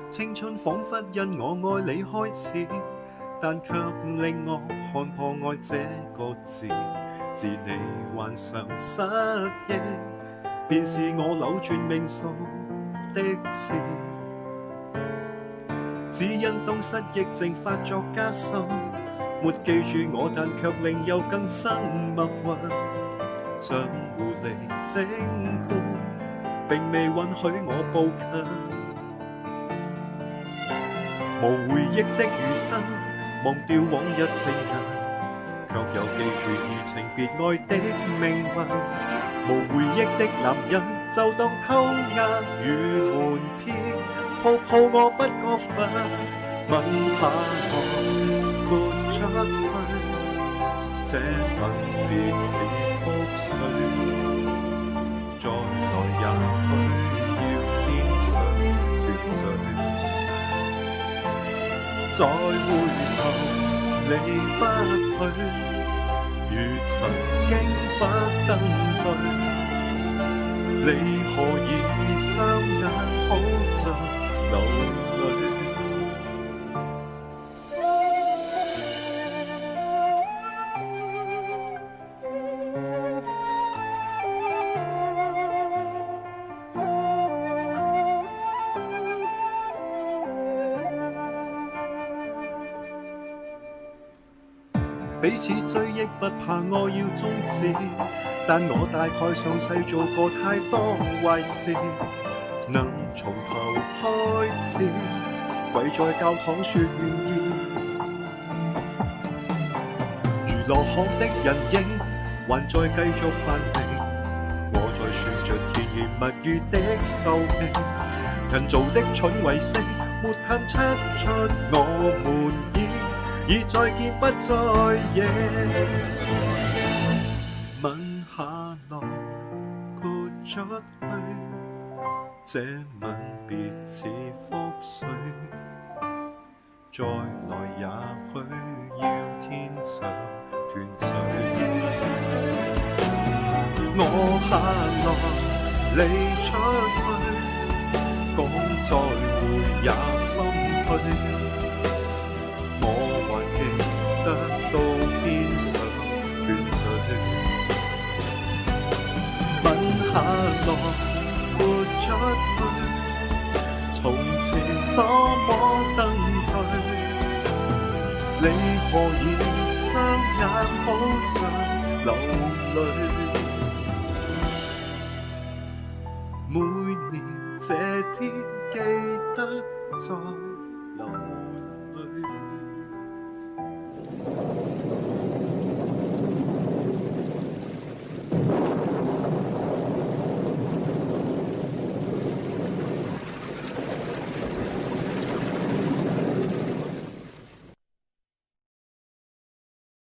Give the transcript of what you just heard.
青春彷彿因我愛你開始，但卻令我看破愛這個字。自你患上失憶，便是我扭轉命數的事。只因當失憶症發作加深，沒記住我，但卻令又更生默混，像狐狸精般，並未允許我步近。無回憶的餘生，忘掉往日情人，卻又記住移情別愛的命運。無回憶的男人，就當偷呃與瞞騙，抱抱我不過分，吻下我豁出去，這吻別似覆水，再來也許要天上斷水。再回頭離不去，如曾經不登對，你何以雙眼好像流淚？彼此追憶不怕我要終止，但我大概上世做過太多壞事，能從頭開始，跪在教堂說願意。如落河的人影，還在繼續繁榮，我在算着甜言蜜語的壽命，人造的蠢為性，沒探測出我們已再見不再認，吻下來豁出去，這吻別似覆水，再來也許要天上斷水。我下來離出去，講再會也心虛，得到天上斷水，吻下來豁出去，從前多麼登對，你何以雙眼好像流淚？每年這天記得再流淚。